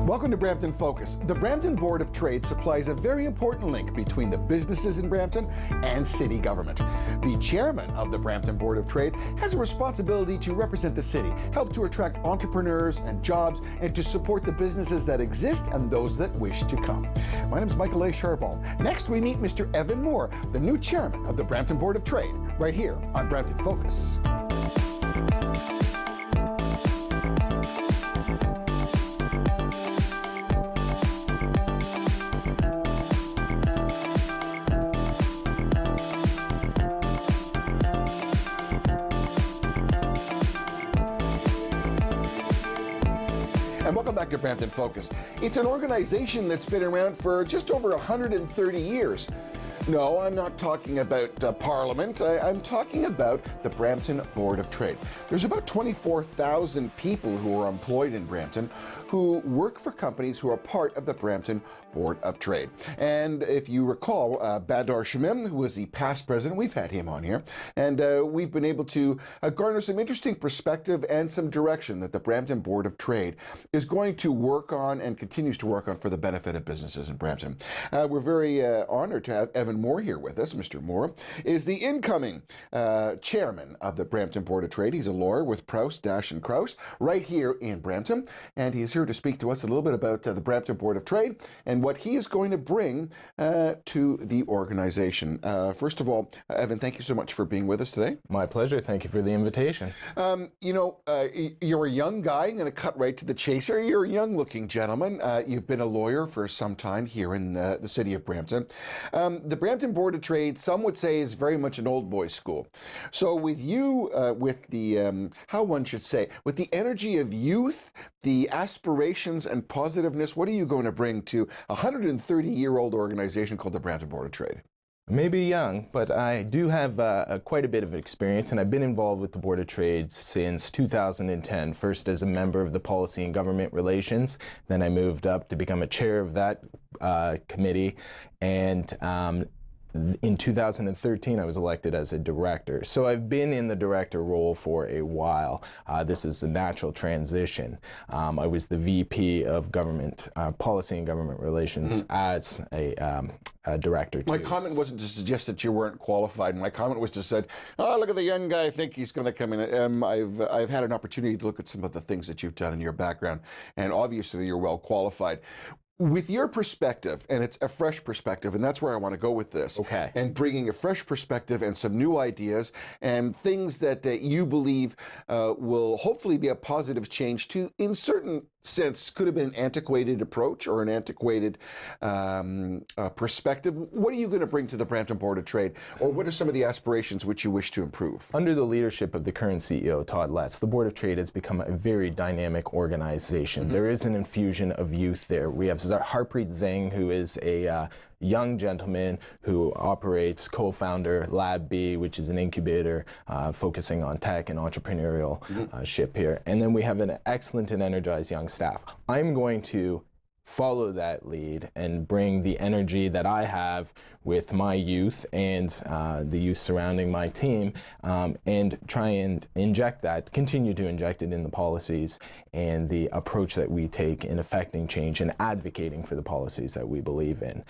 Welcome to Brampton Focus. The Brampton Board of Trade supplies a very important link between the businesses in Brampton and city government. The chairman of the Brampton Board of Trade has a responsibility to represent the city, help to attract entrepreneurs and jobs, and to support the businesses that exist and those that wish to come. My name is Michael A. Charbon. Next, we meet Mr. Evan Moore, the new chairman of the Brampton Board of Trade, right here on Brampton Focus. And welcome back to Brampton Focus. It's an organization that's been around for just over 130 years. No, I'm not talking about Parliament. I'm talking about the Brampton Board of Trade. There's about 24,000 people who are employed in Brampton who work for companies who are part of the Brampton Board of Trade. And if you recall, Badar Shamim, who was the past president, we've had him on here, and we've been able to garner some interesting perspective and some direction that the Brampton Board of Trade is going to work on and continues to work on for the benefit of businesses in Brampton. We're very honored to have Evan Moore here with us. Mr. Moore is the incoming chairman of the Brampton Board of Trade. He's a lawyer with Prowse, Dash & Krause right here in Brampton, and he is here to speak to us a little bit about the Brampton Board of Trade and what he is going to bring to the organization. First of all, Evan, thank you so much for being with us today. My pleasure. Thank you for the invitation. You're a young guy. I'm going to cut right to the chase here. You're a young-looking gentleman. You've been a lawyer for some time here in the city of Brampton. The Brampton Board of Trade, some would say, is very much an old boys' school. So with you, with the, how one should say, with the energy of youth, the aspirations and positiveness, what are you going to bring to a 130-year-old organization called the Brampton Board of Trade? Maybe young, but I do have quite a bit of experience, and I've been involved with the Board of Trade since 2010, first as a member of the Policy and Government Relations, then I moved up to become a chair of that committee, and in 2013, I was elected as a director. So I've been in the director role for a while. This is a natural transition. I was the VP of Government Policy and Government Relations as a director. My comment wasn't to suggest that you weren't qualified. My comment was to say, oh, look at the young guy, I think he's going to come in. I've had an opportunity to look at some of the things that you've done in your background, and obviously you're well qualified. With your perspective, and it's a fresh perspective, and that's where I want to go with this, okay, and bringing a fresh perspective and some new ideas and things that you believe will hopefully be a positive change to, in certain sense, could have been an antiquated approach or an antiquated perspective. What are you going to bring to the Brampton Board of Trade, or what are some of the aspirations which you wish to improve? Under the leadership of the current CEO, Todd Letts, the Board of Trade has become a very dynamic organization. There is an infusion of youth there. We have Harpreet Singh, who is a young gentleman who operates, co-founder Lab B, which is an incubator focusing on tech and entrepreneurial ship here. And then we have an excellent and energized young staff. I'm going to follow that lead and bring the energy that I have with my youth and the youth surrounding my team, and try and inject that, continue to inject it in the policies and the approach that we take in affecting change and advocating for the policies that we believe in.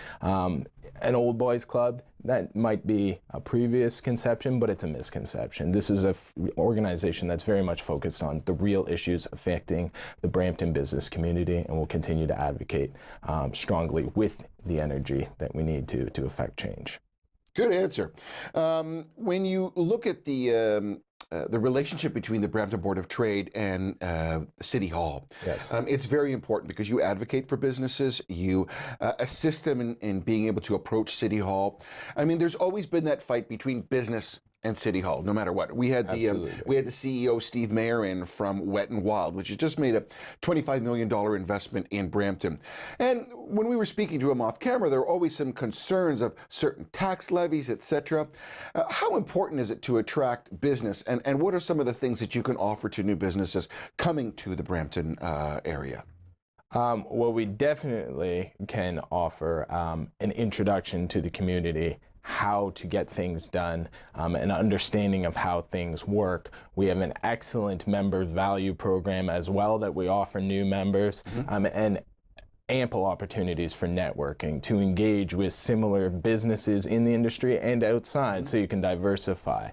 An old boys club, that might be a previous conception, but it's a misconception. This is an organization that's very much focused on the real issues affecting the Brampton business community, and will continue to advocate strongly with the energy that we need to affect change. Good answer. When you look at the relationship between the Brampton Board of Trade and City Hall. Yes. It's very important because you advocate for businesses, you assist them in being able to approach City Hall. I mean, there's always been that fight between business and City Hall, no matter what. We had the CEO Steve Mayer in from Wet and Wild, which has just made a $25 million investment in Brampton. And when we were speaking to him off camera, there were always some concerns of certain tax levies, etc. How important is it to attract business, and what are some of the things that you can offer to new businesses coming to the Brampton area? Well, we definitely can offer an introduction to the community, how to get things done, an understanding of how things work. We have an excellent member value program as well that we offer new members, and ample opportunities for networking, to engage with similar businesses in the industry and outside, so you can diversify.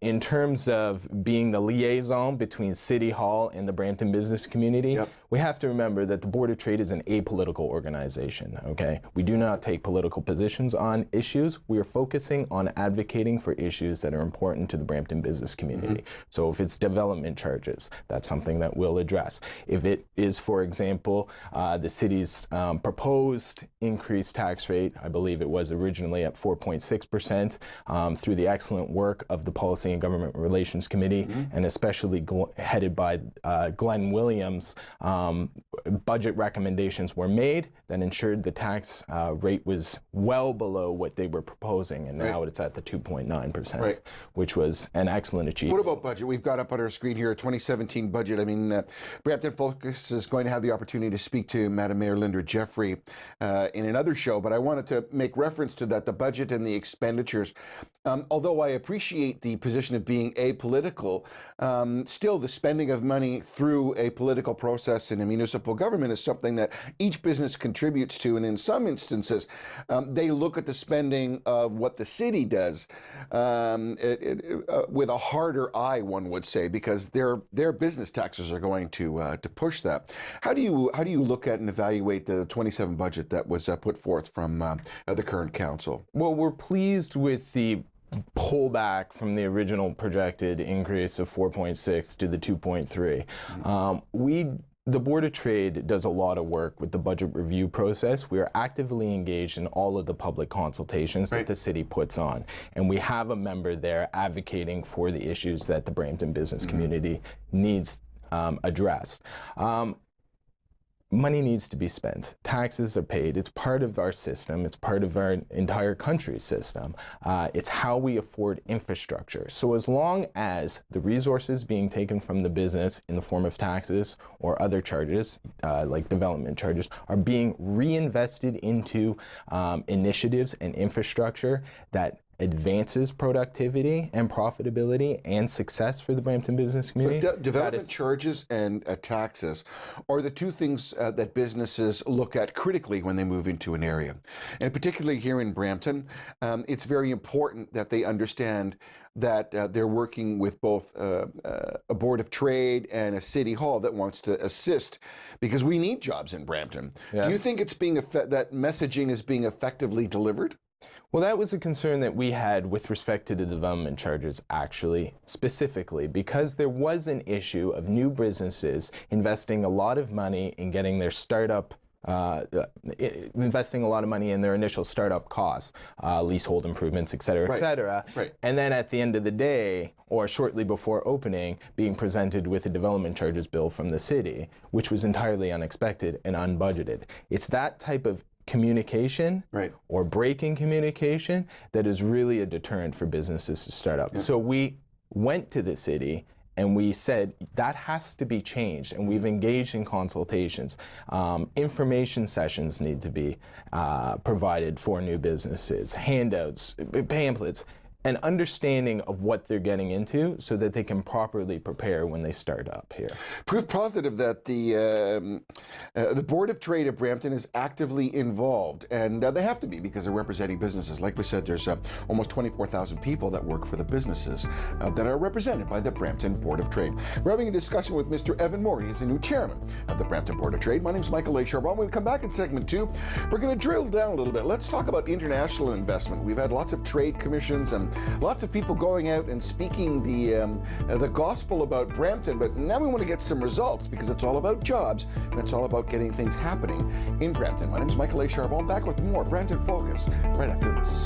In terms of being the liaison between City Hall and the Brampton business community, we have to remember that the Board of Trade is an apolitical organization, okay? We do not take political positions on issues. We are focusing on advocating for issues that are important to the Brampton business community. So if it's development charges, that's something that we'll address. If it is, for example, the city's proposed increased tax rate, I believe it was originally at 4.6%, through the excellent work of the Policy and Government Relations Committee, and especially headed by Glenn Williams, budget recommendations were made that ensured the tax rate was well below what they were proposing, and now it's at the 2.9%, which was an excellent achievement. What about budget? We've got up on our screen here a 2017 budget. I mean, Brampton Focus is going to have the opportunity to speak to Madam Mayor Linda Jeffrey in another show, but I wanted to make reference to that, the budget and the expenditures. Although I appreciate the position of being apolitical, still the spending of money through a political process in a municipal government is something that each business contributes to, and in some instances, they look at the spending of what the city does with a harder eye, one would say, because their business taxes are going to push that. How do you look at and evaluate the 27 budget that was put forth from the current council? Well, we're pleased with the pullback from the original projected increase of 4.6 to the 2.3. The Board of Trade does a lot of work with the budget review process. We are actively engaged in all of the public consultations that the city puts on. And we have a member there advocating for the issues that the Brampton business community needs addressed. Money needs to be spent. Taxes are paid. It's part of our system. It's part of our entire country's system. It's how we afford infrastructure. So as long as the resources being taken from the business in the form of taxes or other charges, like development charges, are being reinvested into initiatives and infrastructure that advances productivity and profitability and success for the Brampton business community. But development charges and taxes are the two things that businesses look at critically when they move into an area. And particularly here in Brampton, it's very important that they understand that they're working with both a Board of Trade and a City Hall that wants to assist, because we need jobs in Brampton. Do you think it's that messaging is being effectively delivered? Well, that was a concern that we had with respect to the development charges, actually, specifically, because there was an issue of new businesses investing a lot of money in getting their startup, investing a lot of money in their initial startup costs, leasehold improvements, et cetera, et cetera. And then at the end of the day, or shortly before opening, being presented with a development charges bill from the city, which was entirely unexpected and unbudgeted. It's that type of communication or breaking communication that is really a deterrent for businesses to start up. So we went to the city and we said that has to be changed, and we've engaged in consultations. Information sessions need to be provided for new businesses, handouts, pamphlets, an understanding of what they're getting into so that they can properly prepare when they start up here. Proof positive that the Board of Trade of Brampton is actively involved, and they have to be because they're representing businesses. Like we said, there's almost 24,000 people that work for the businesses that are represented by the Brampton Board of Trade. We're having a discussion with Mr. Evan Moore. He's the new chairman of the Brampton Board of Trade. My name's Michael A. Charbon. When we come back in segment 2, we're going to drill down a little bit. Let's talk about international investment. We've had lots of trade commissions and lots of people going out and speaking the gospel about Brampton, but now we want to get some results because it's all about jobs and it's all about getting things happening in Brampton. My name is Michael A. Charbon, back with more Brampton Focus right after this.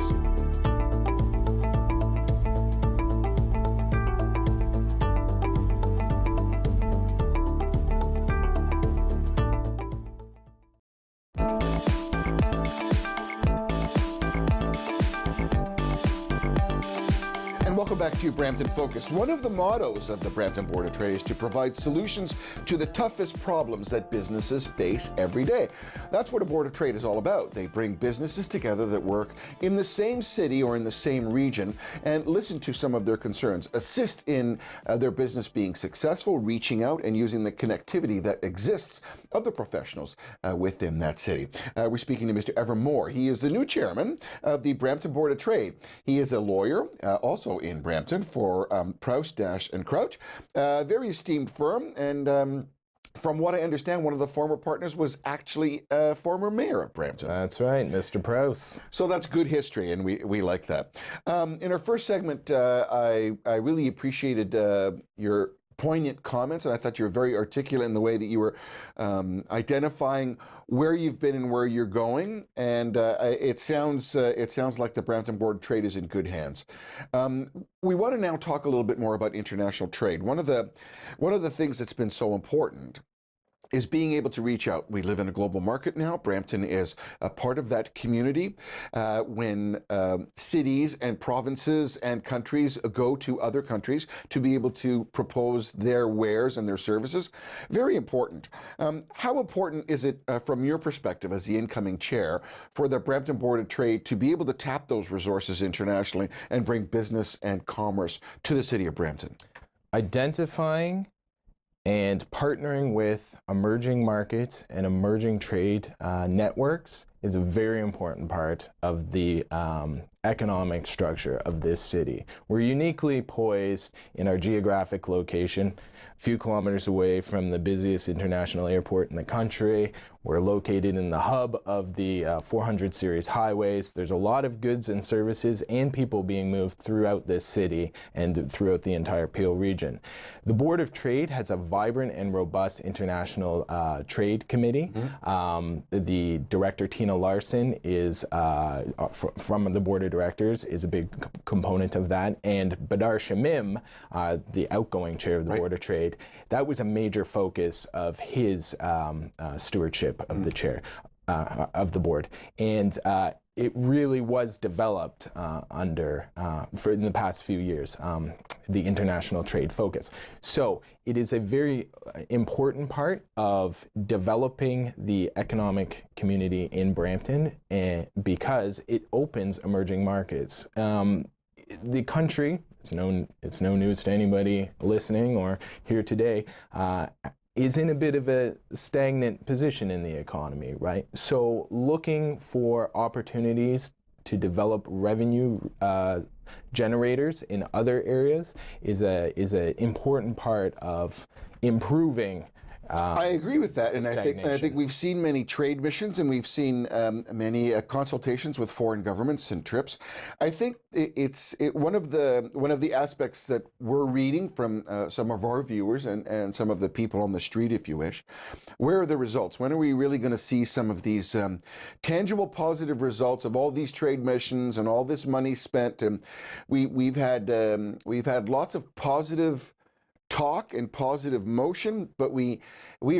Welcome back to Brampton Focus. One of the mottos of the Brampton Board of Trade is to provide solutions to the toughest problems that businesses face every day. That's what a Board of Trade is all about. They bring businesses together that work in the same city or in the same region and listen to some of their concerns, assist in their business being successful, reaching out and using the connectivity that exists of the professionals within that city. We're speaking to Mr. Evan Moore. He is the new chairman of the Brampton Board of Trade. He is a lawyer, also in Brampton for Prowse, Dash and Crouch, a very esteemed firm, and from what I understand, one of the former partners was actually a former mayor of Brampton. That's right, Mr. Prowse. So that's good history, and we like that. In our first segment, I really appreciated your poignant comments, and I thought you were very articulate in the way that you were identifying where you've been and where you're going, and it sounds like the Brampton Board of Trade is in good hands. We want to now talk a little bit more about international trade. One of the things that's been so important is being able to reach out. We live in a global market now. Brampton is a part of that community. When cities and provinces and countries go to other countries to be able to propose their wares and their services, very important. How important is it from your perspective as the incoming chair for the Brampton Board of Trade to be able to tap those resources internationally and bring business and commerce to the city of Brampton? Identifying and partnering with emerging markets and emerging trade networks is a very important part of the economic structure of this city. We're uniquely poised in our geographic location, a few kilometers away from the busiest international airport in the country. We're located in the hub of the 400 series highways. There's a lot of goods and services and people being moved throughout this city and throughout the entire Peel region. The Board of Trade has a vibrant and robust international trade committee. The director, Tina Larson, is from the Board of Directors, is a big component of that. And Badar Shamim, the outgoing chair of the Board of Trade, that was a major focus of his stewardship of the chair of the board, and it really was developed in the past few years, the international trade focus. So it is a very important part of developing the economic community in Brampton, because it opens emerging markets. The country, it's no news to anybody listening or here today, is in a bit of a stagnant position in the economy, right? So looking for opportunities to develop revenue generators in other areas is an important part of improving. I agree with that, and I think we've seen many trade missions, and we've seen many consultations with foreign governments and trips. I think it's one of the aspects that we're reading from some of our viewers and some of the people on the street, if you wish. Where are the results? When are we really going to see some of these tangible, positive results of all these trade missions and all this money spent? And we've had lots of positive talk and positive motion, but we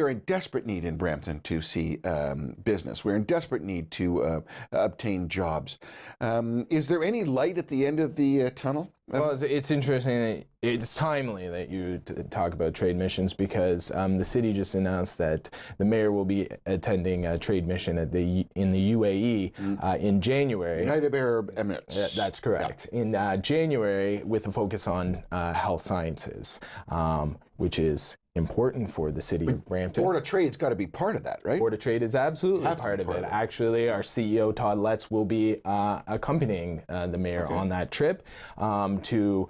are in desperate need in Brampton to see business. We're in desperate need to obtain jobs. Is there any light at the end of the tunnel? Well, it's interesting. It's timely that you talk about trade missions, because the city just announced that the mayor will be attending a trade mission in the UAE in January. United Arab Emirates. That's correct. Yeah. In January, with a focus on health sciences, which is important for the city of Brampton. Board of Trade's got to be part of that, right? Board of Trade is absolutely part of it. Actually, our CEO, Todd Letts, will be accompanying the mayor on that trip to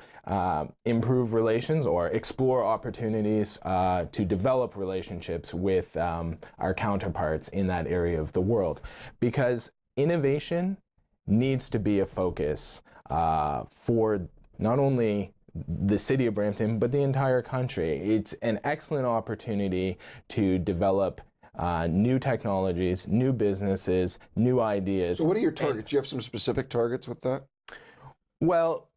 improve relations or explore opportunities to develop relationships with our counterparts in that area of the world. Because innovation needs to be a focus for not only the city of Brampton, but the entire country. It's an excellent opportunity to develop new technologies, new businesses, new ideas. So what are your targets? Do you have some specific targets with that? Well,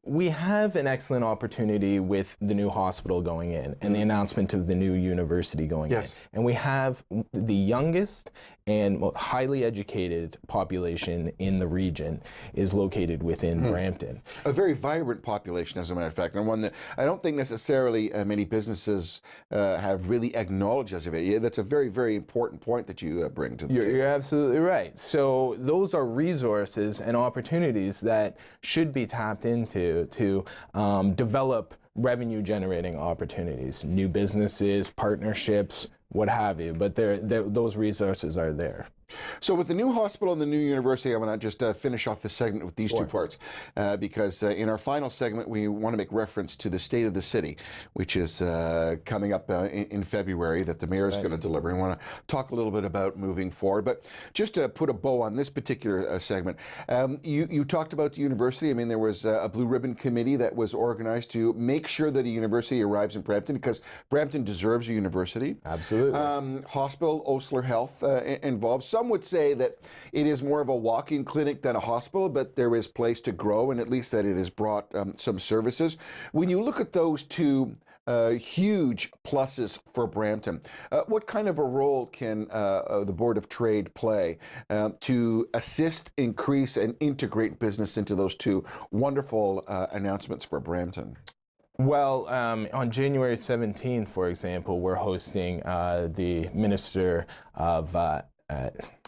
we have an excellent opportunity with the new hospital going in and the announcement of the new university going in. And we have the youngest and most highly educated population in the region is located within Brampton. A very vibrant population, as a matter of fact, and one that I don't think necessarily many businesses have really acknowledged as of yet. Yeah, that's a very, very important point that you bring to the table. You're absolutely right. So those are resources and opportunities that should be tapped into to develop revenue generating opportunities, new businesses, partnerships, what have you, but those resources are there. So with the new hospital and the new university, I want to just finish off this segment with these two parts, because in our final segment, we want to make reference to the State of the City, which is coming up in February, that the mayor is going to deliver. We want to talk a little bit about moving forward, but just to put a bow on this particular segment, you talked about the university. I mean, there was a blue ribbon committee that was organized to make sure that a university arrives in Brampton, because Brampton deserves a university. Absolutely. Hospital, Osler Health involved. Some would say that it is more of a walk-in clinic than a hospital, but there is place to grow, and at least that it has brought some services. When you look at those two huge pluses for Brampton, what kind of a role can the Board of Trade play to assist, increase, and integrate business into those two wonderful announcements for Brampton? Well, on January 17th, for example, we're hosting the Minister of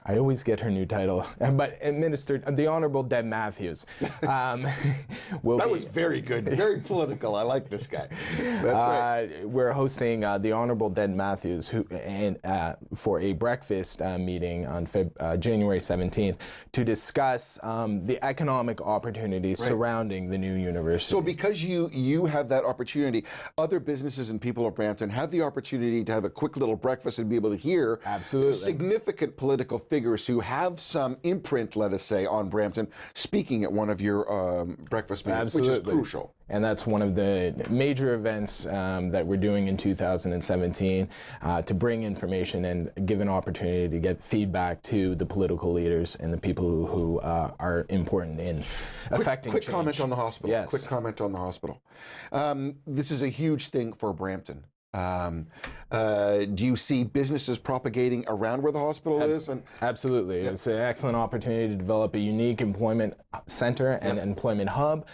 I always get her new title, but the Honorable Deb Matthews. That was very good, very political. I like this guy. That's right. We're hosting the Honorable Deb Matthews for a breakfast meeting on January 17th to discuss the economic opportunities surrounding the new university. So because you have that opportunity, other businesses and people of Brampton have the opportunity to have a quick little breakfast and be able to hear significant political figures who have some imprint, let us say, on Brampton, speaking at one of your breakfast meetings, which is crucial. And that's one of the major events that we're doing in 2017 to bring information and give an opportunity to get feedback to the political leaders and the people who are important in affecting change. Quick comment on the hospital. Yes. Quick comment on the hospital. This is a huge thing for Brampton. Do you see businesses propagating around where the hospital is? Absolutely. It's an excellent opportunity to develop a unique employment center and employment hub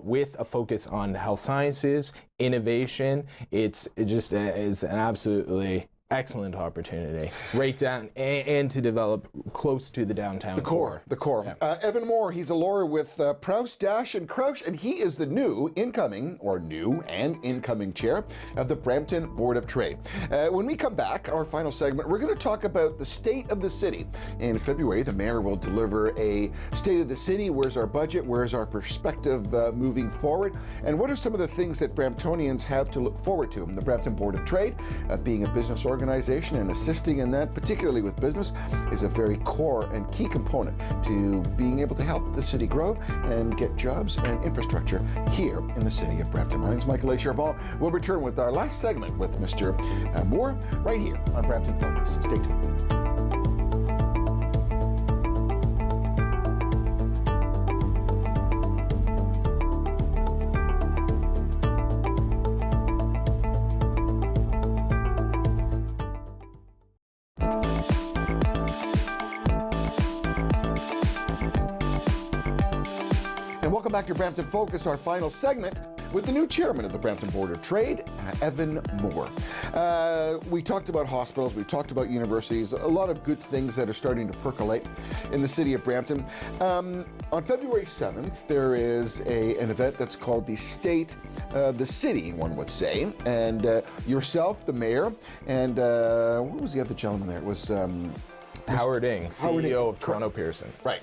with a focus on health sciences, innovation. It just is an absolutely excellent opportunity right down and to develop close to the downtown core. The core. Yeah. Evan Moore, he's a lawyer with Proust, Dash and Crouch, and he is the new incoming chair of the Brampton Board of Trade. When we come back, our final segment, we're going to talk about the state of the city. In February, the mayor will deliver a state of the city. Where's our budget? Where's our perspective moving forward? And what are some of the things that Bramptonians have to look forward to? The Brampton Board of Trade, being a business organization and assisting in that, particularly with business, is a very core and key component to being able to help the city grow and get jobs and infrastructure here in the city of Brampton. My name is Michael A. Charbon. We'll return with our last segment with Mr. Moore right here on Brampton Focus. Stay tuned. Welcome back to Brampton Focus, our final segment with the new chairman of the Brampton Board of Trade, Evan Moore. We talked about hospitals, we talked about universities, a lot of good things that are starting to percolate in the city of Brampton. On February 7th, there is an event that's called the State of the City, one would say, and yourself, the mayor, and what was the other gentleman there? It was Howard Ng, CEO of Toronto Pearson. Right.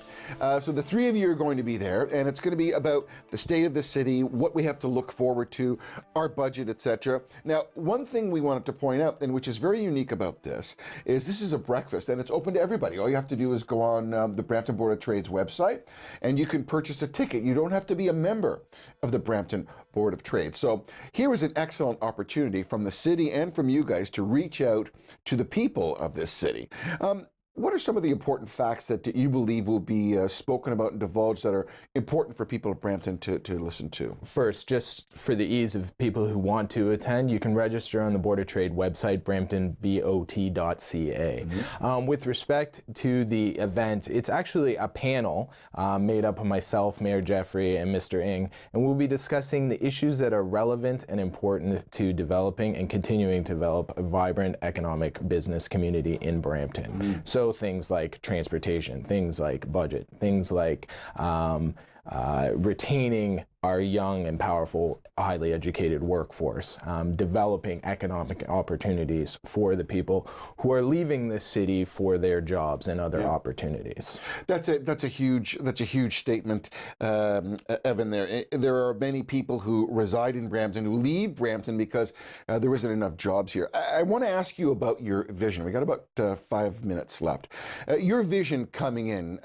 So the three of you are going to be there, and it's going to be about the state of the city, what we have to look forward to, our budget, etc. Now, one thing we wanted to point out, and which is very unique about this is a breakfast, and it's open to everybody. All you have to do is go on the Brampton Board of Trade's website, and you can purchase a ticket. You don't have to be a member of the Brampton Board of Trade. So here is an excellent opportunity from the city and from you guys to reach out to the people of this city. what are some of the important facts that you believe will be spoken about and divulged that are important for people of Brampton to listen to? First, just for the ease of people who want to attend, you can register on the Board of Trade website, bramptonbot.ca. With respect to the event, it's actually a panel made up of myself, Mayor Jeffrey, and Mr. Ng, and we'll be discussing the issues that are relevant and important to developing and continuing to develop a vibrant economic business community in Brampton. So things like transportation, things like budget, things like retaining our young and powerful, highly educated workforce, developing economic opportunities for the people who are leaving this city for their jobs and other opportunities. That's a huge statement, Evan. There are many people who reside in Brampton who leave Brampton because there isn't enough jobs here. I want to ask you about your vision. We got about 5 minutes left. Your vision coming in,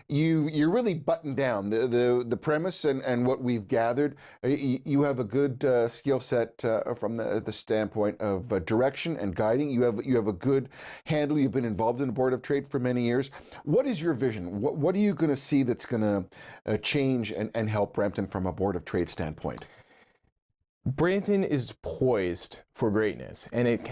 you're really buttoned down the premise and what we've gathered. You have a good skill set from the standpoint of direction and guiding. You have a good handle. You've been involved in the Board of Trade for many years. What is your vision? What are you going to see that's going to change and help Brampton from a Board of Trade standpoint? Brampton is poised for greatness, and it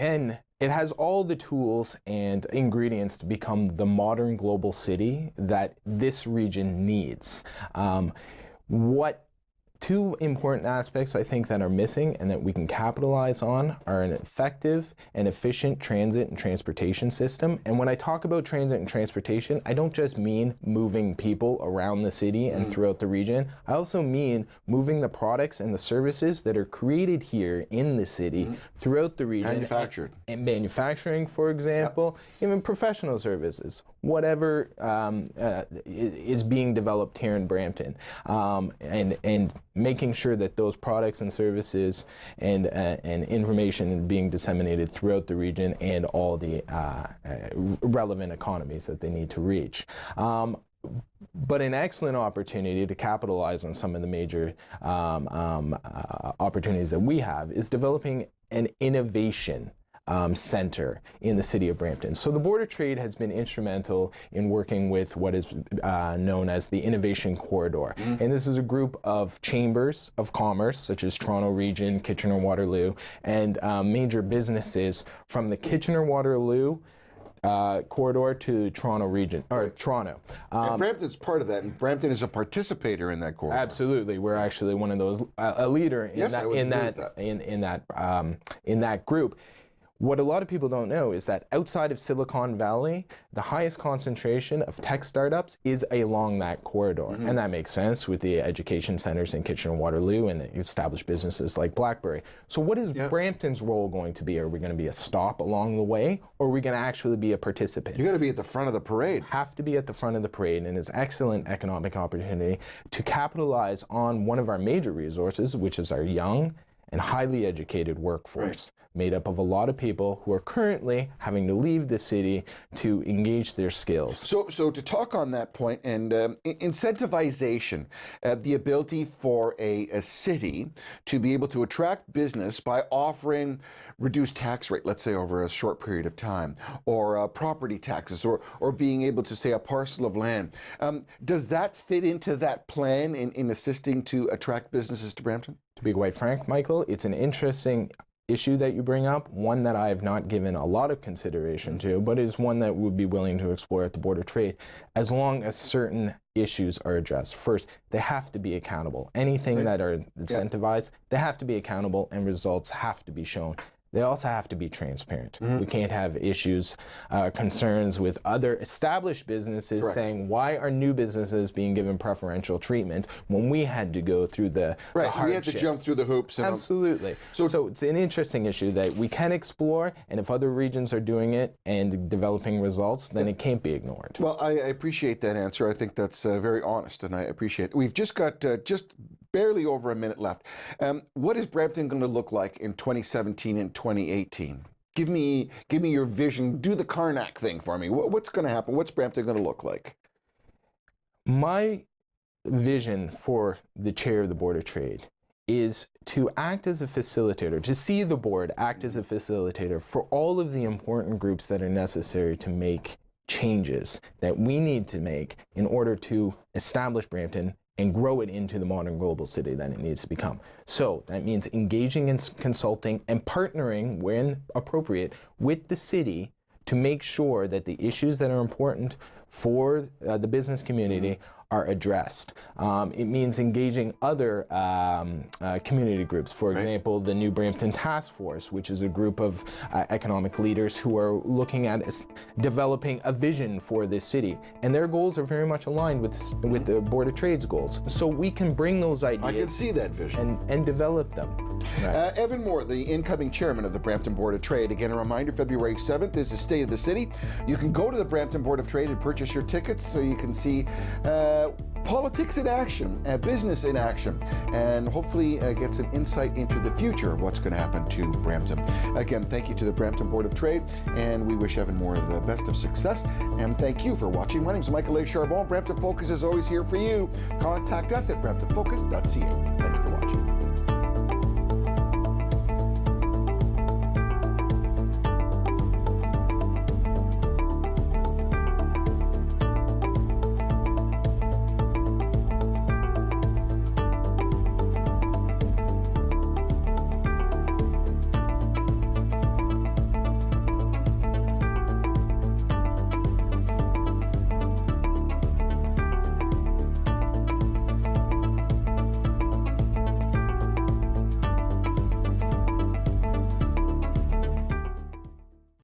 has all the tools and ingredients to become the modern global city that this region needs. What two important aspects I think that are missing and that we can capitalize on are an effective and efficient transit and transportation system. And when I talk about transit and transportation, I don't just mean moving people around the city and throughout the region. I also mean moving the products and the services that are created here in the city throughout the region. Manufactured. And manufacturing, for example, even professional services, whatever is being developed here in Brampton, and making sure that those products and services and information are being disseminated throughout the region and all the relevant economies that they need to reach. But an excellent opportunity to capitalize on some of the major opportunities that we have is developing an innovation center in the City of Brampton. So the Board of Trade has been instrumental in working with what is known as the Innovation Corridor. And this is a group of chambers of commerce, such as Toronto Region, Kitchener-Waterloo, and major businesses from the Kitchener-Waterloo corridor to Toronto Region, or Toronto. And Brampton's part of that, and Brampton is a participator in that corridor. Absolutely, we're actually one of those, a leader in that group. What a lot of people don't know is that outside of Silicon Valley, the highest concentration of tech startups is along that corridor. And that makes sense with the education centers in Kitchener-Waterloo and established businesses like BlackBerry. So what is Brampton's role going to be? Are we going to be a stop along the way, or are we going to actually be a participant? You got to be at the front of the parade. Have to be at the front of the parade, and it's excellent economic opportunity to capitalize on one of our major resources, which is our young and highly educated workforce, made up of a lot of people who are currently having to leave the city to engage their skills. So to talk on that point, and incentivization, the ability for a city to be able to attract business by offering reduced tax rate, let's say over a short period of time, or property taxes, or being able to say a parcel of land. Does that fit into that plan in assisting to attract businesses to Brampton? To be quite frank, Michael, it's an interesting issue that you bring up, one that I have not given a lot of consideration to, but is one that we'd be willing to explore at the Board of Trade, as long as certain issues are addressed. First, they have to be accountable. Anything that are incentivized, they have to be accountable, and results have to be shown. They also have to be transparent. We can't have issues, concerns with other established businesses saying, why are new businesses being given preferential treatment when we had to go through the hardships? We had to jump through the hoops. And Absolutely. So it's an interesting issue that we can explore, and if other regions are doing it and developing results, then it can't be ignored. Well, I appreciate that answer. I think that's very honest, and I appreciate it. We've just got just barely over a minute left. What is Brampton going to look like in 2017 and 2018? Give me your vision. Do the Karnak thing for me. What's going to happen? What's Brampton going to look like? My vision for the chair of the Board of Trade is to act as a facilitator, to see the board act as a facilitator for all of the important groups that are necessary to make changes that we need to make in order to establish Brampton and grow it into the modern global city that it needs to become. So that means engaging in consulting and partnering, when appropriate, with the city to make sure that the issues that are important for the business community are addressed. It means engaging other community groups. For example, the New Brampton Task Force, which is a group of economic leaders who are looking at developing a vision for this city. And their goals are very much aligned with the Board of Trade's goals. So we can bring those ideas. I can see that vision. And develop them. Right. Evan Moore, the incoming chairman of the Brampton Board of Trade. Again, a reminder, February 7th is the State of the City. You can go to the Brampton Board of Trade and purchase your tickets so you can see politics in action, business in action, and hopefully get some insight into the future of what's going to happen to Brampton. Again, thank you to the Brampton Board of Trade, and we wish Evan Moore the best of success, and thank you for watching. My name is Michael A. Charbon. Brampton Focus is always here for you. Contact us at bramptonfocus.ca. Thanks.